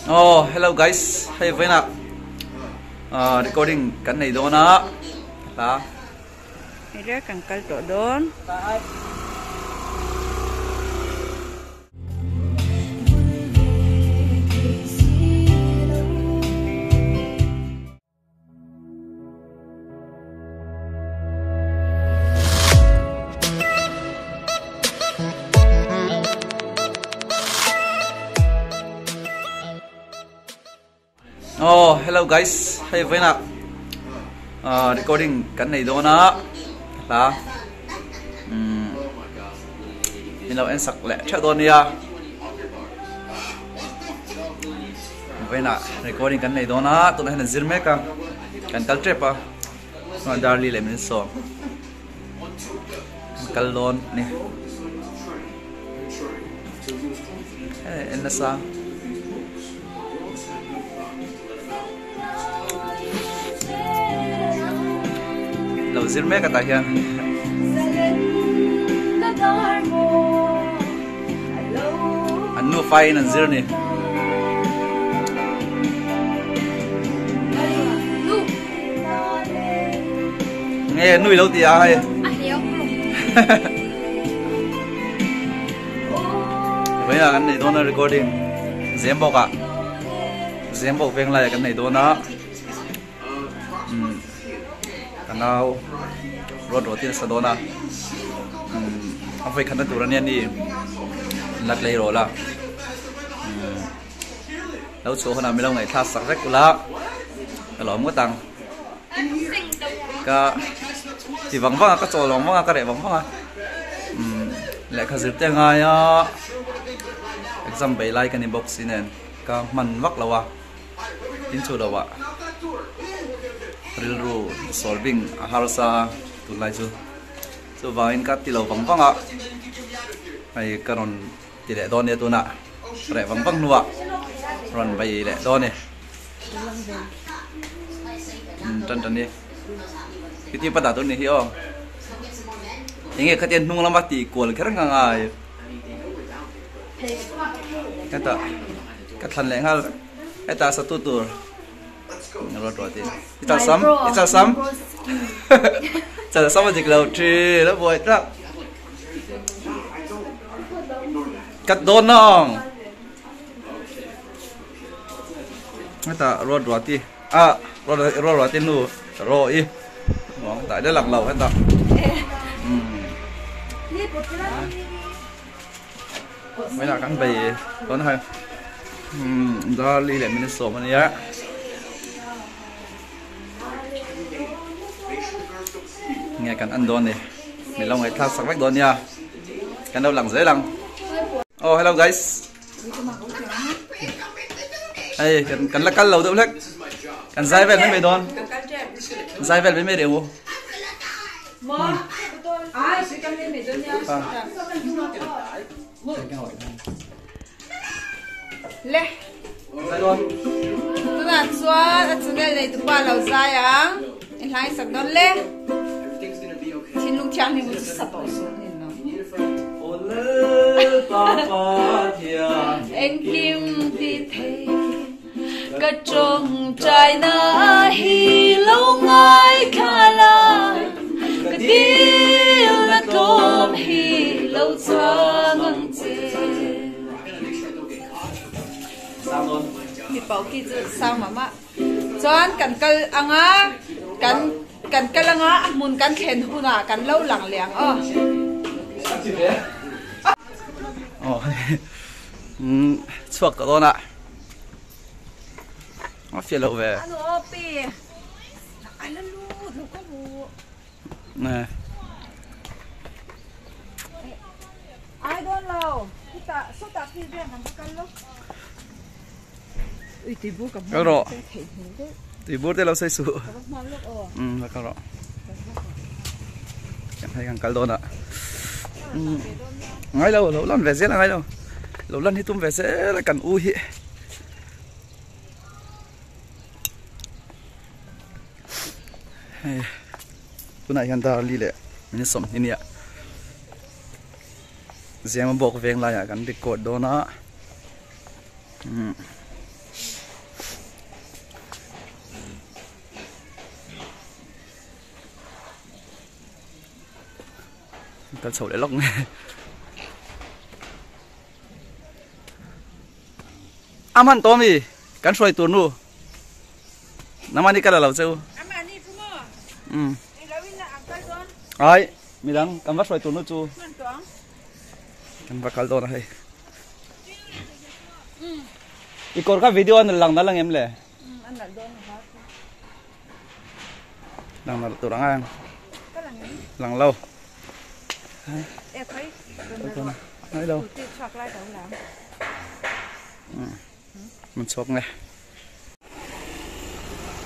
Oh, hello guys. Hey, Vena. Recording kan này đó na. Đó. Ira kangkal to don. Oh, hello guys. Hey, Vena. Recording kan này đó na. Đó. Mình lâu em sặc lẹ chắc đó nha. Vena recording kan này đó na. Tụi này là zir mấy kan trip à. Nó darli lại mình so. Kalon nè. Em là sao? Lâu zir mấy cái tài hiền. Anh nuôi phai nè zir nè. Nghe nuôi lâu thì ai? Bây giờ cái này tôi nó recording, dám bọc à? Dám bọc vang lại cái này tôi nó. Cái nào rồi đầu tiên sau đó na. Không phải khăn tủ ra nè đi, lật lấy rồi là. Lâu số hôm nào mình lâu ngày thắt sạc rách của lá, cái lỗ mua tăng. Cái thì vắng vắng cái chỗ vắng vắng cái này vắng vắng à. Lại cái dịp tiếng ai á. Exam bay lại cái này box này, cái mình vắt lâu à, tin chú lâu à. Real rule solving harsa tu lai chu so vain ka ti lo vang vang a ai karon ti le don ne tu na re vang vang nuwa ron bai le don ne tan ni ti pa da tu ni hi o inge ka ten nung lama ti kol kher nga ngai ka ta ka than le ngal eta sa tu tur rồi thì ít sắm chả sắm mà chỉ lâu trì nó vội đó cắt đôn không người ta rồi thì rồi thì nu rồi tại đây lặng lầu hết ta mấy là cắn bì đón hay do ly để mình sổ mà nhá. Nghe cần ăn đòn này, mình lâu ngày thao sạc vách đòn nha, cần đâu lẳng dễ lẳng. Oh hello guys, hey cần là cắn lâu đâu đấy, cần dai về mấy đòn, dai về mấy đều. Lẹ. Tôi là xóa, tôi nghe này tôi qua lâu dài à, anh hai sạc đòn lẹ. Xin lung chang thì muốn sắp bỏ xuống thì nó. Anh kim thì thế, cả trong trái na hi lâu ngay khá là, cả tiêu là tôm hi lâu xa ngang chế. Thì bảo kỹ chứ sao mà Choan cần cơ ăn á, cần cái lăng á, muốn cần khen hu na, cần lâu lặng lẻng Chuột cái đó nè, nó phiền lâu về. Anh ơi, pi, anh lên luôn, đâu có vụ. Nè. Ai đó lâu, kita, số ta phi về làm cái lúc. Ui, tí bút cầm. Cái đó. Thì bút đây là xây sụp. Là cái đó. Chẳng thấy càng caldo nè. Ngay đâu, lâu lắm về dễ là ngay đâu. Lâu lắm thì tung về dễ là cần ui. Tôi này hiện tại đi lệ, mình sống như này. Dễ mà bọc về lại à, cần đi cột đó nó. cần sầu để lóc nghe aman Tommy kan soi tu nu namani kala lau cheu ai mi dang kan va soi tu nu chu kan va kal do na hai ikor ka video an lang na lang em le lang na tu rang lang lâu nói đâu mình chọc này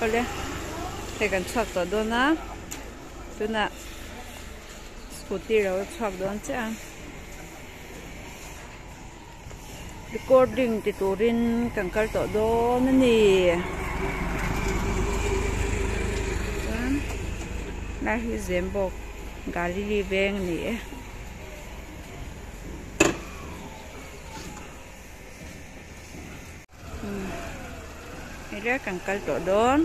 Olha, pegan chọc to do na tu na scooty ro chọc don cha recording ti turin kangkal to do na ni na hi zembok gali li veng ni Ira kangkal to don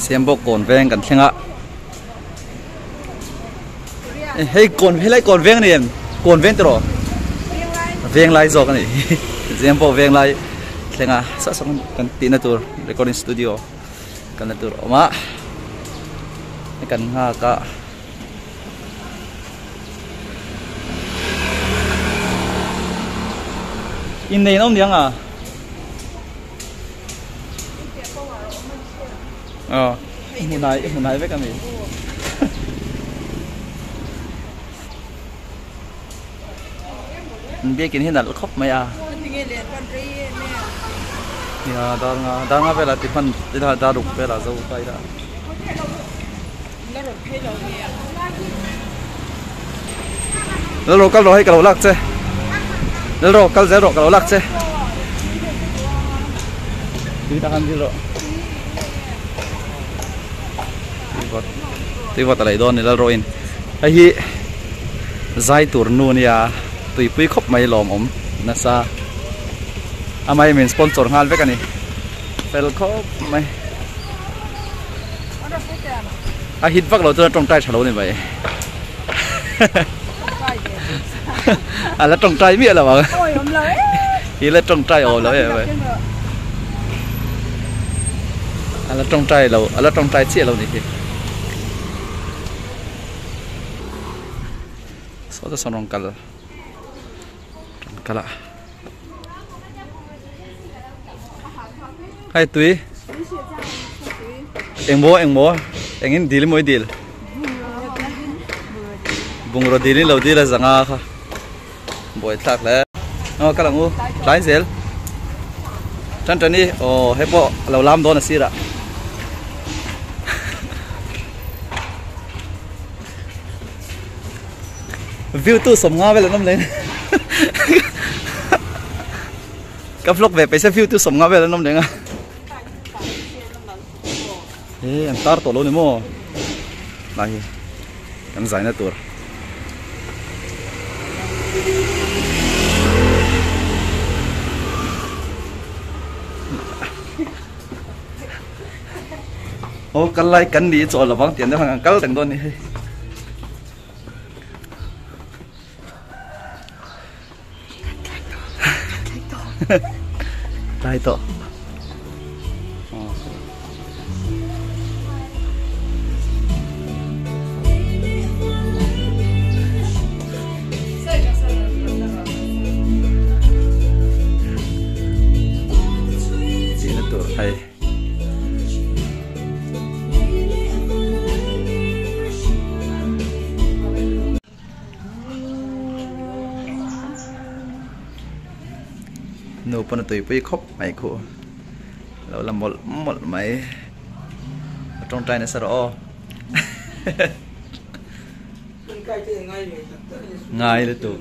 xem bộ cồn veng cần khen ạ hey cồn hay lại cồn veng này cồn veng rồi veng lại rồi cái này xem bộ veng lại khen ạ sao xong cần tin là tour recording studio cần là tour mà cần ha cả in này nó tiếng à một này với cái mình biết cái hiện là khóc mày à ya đang về là thì phần thì là đã đục về là dâu tay đã rồi cái lỗ lắc chứ rồi cái zero cái lỗ lắc chứ đi tahan đi rồi thì vào tại đó này là rồi ai hi giải tour nu nia tụi pui khóc mày lòm ống nasa amai mình sponsor ngal với cái này fel khóc mày hit vác lỗ tôi trong trai chả lỗ này vậy là trong trai miệng là bảo ý là trong trai ồ lỗ vậy là trong trai lỗ là trong trai chia lỗ này kì số son rong kala hai túi em bố anh in deal mỗi deal bung rồi deal lâu deal là zanga kha bồi thạc lẽ nó cái là ngu lái dễ chân chân đi hết bộ lâu làm đó là xí ra view tu sầm ngã về là năm lên các vlog về phải xem view tu sầm ngã về là năm lên à em tar tổ luôn đấy mò này em giải nó tour ô cắn lại cắn đi chỗ là vắng tiền đó hàng cắn từng đôi này tay to nụ pon tụi bơi khóc mày cô lâu làm một mày trong trai này sao đó ngayเลยtụi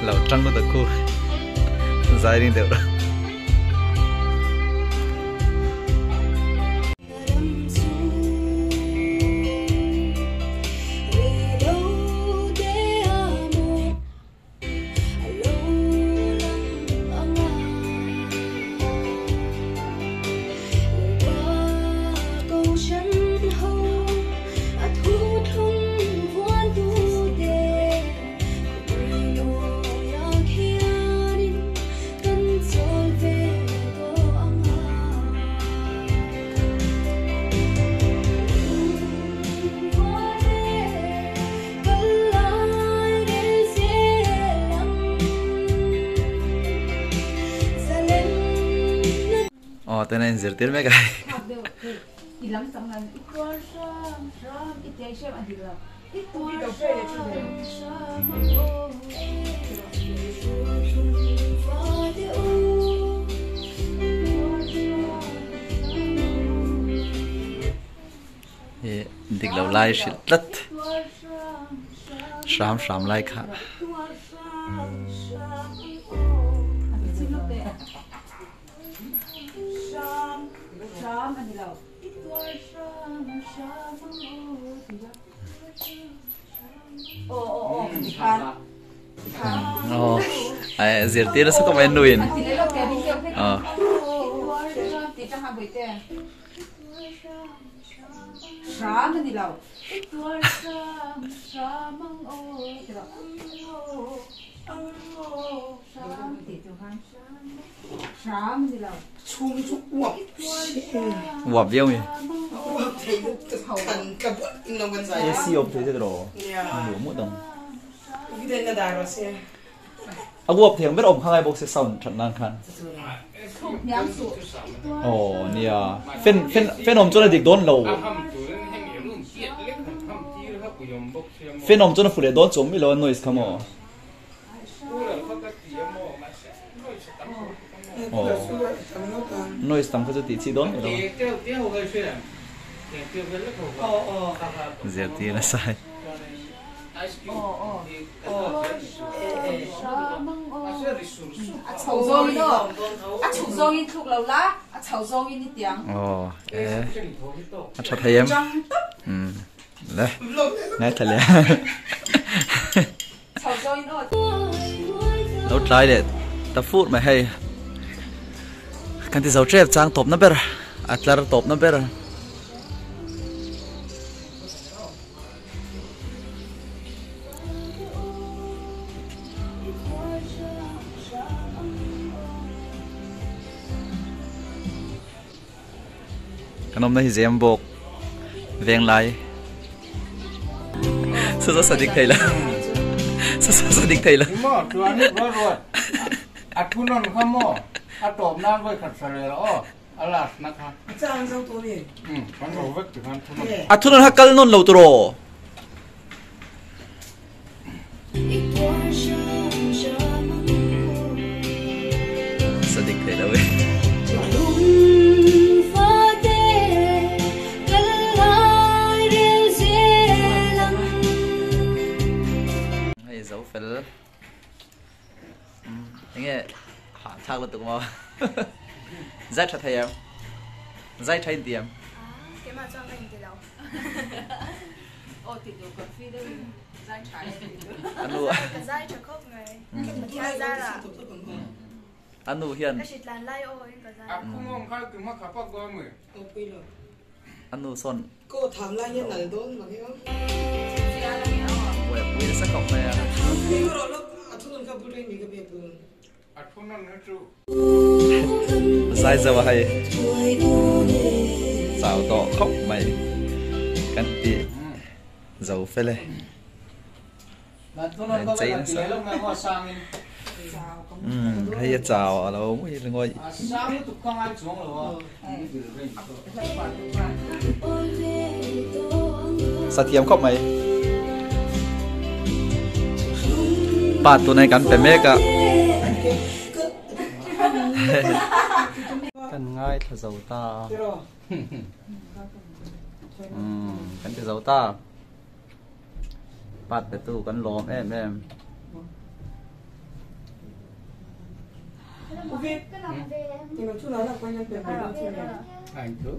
lẩu trăng của tụi cô dài đi đều đó tên này dễ tiếng mấy cái địch lâu lai shit đất sám lai khá dễ tiếng nó sẽ có vẻ nuôi Wap dia ni. Siop tu je tu. Nhiều mũi đồng. Aku wap thiang biết om khai bốc sẽ sound thật năng khăn. Oh, nia. Phen om cho nó địch đón lâu. Phen om cho nó phụ để đón chống mi lâu noise come on. Noise tăng cái tí đón rồi giờ tí là sai cho thấy em đây ngay thật lẽ lâu trái để ta phút mà hay kan ti zau trep chang top na ber atlar top na ber kanom na hi zem bok veng lai sa sadik thai la sa sadik thai la mo tuan ni ro atkunon khamo atop nan với khẩn sare lo alas nakha chang sang to ni kan ro vek kan thun athunan hakal non lo tro sadik thai la we hay dấu fel nghe thác là tụi mà Zai thật thầy em. Zai thay tiệm. Cái mà cho mình thì đâu. Ô thì được cà phê đây. Dai trái. Anu. Cái dai cho khóc người. Cái mà theo ra là. Anu hiền. Cái shit lan lai ôi cái dai. Aku mau kau cuma kapak gua mui. Anu son. Cô thảm lại nhân này đốn mà cái đó. Web we sa kok na ya. Cái đó lúc thu non cái bự này cái bẹp bự. Aku non itu. Zai giờ hay. Sao to khóc mày. Kan ti. Dầu phê lê. Dan thu non kau kan dia lo nggak sangin. Hay chào ở đâu mới ngồi. Sang itu kau ngan chung lo. Sa thiam khóc mày. Ba tụi này cắn phải mê cả. Cần ngay thở dầu ta. Cái đó. Cắn thở dầu ta. Bắt để tu cắn lóm em. Ok. Nhưng mà chú nói là quan nhân bẹp bẹp. Anh thứ.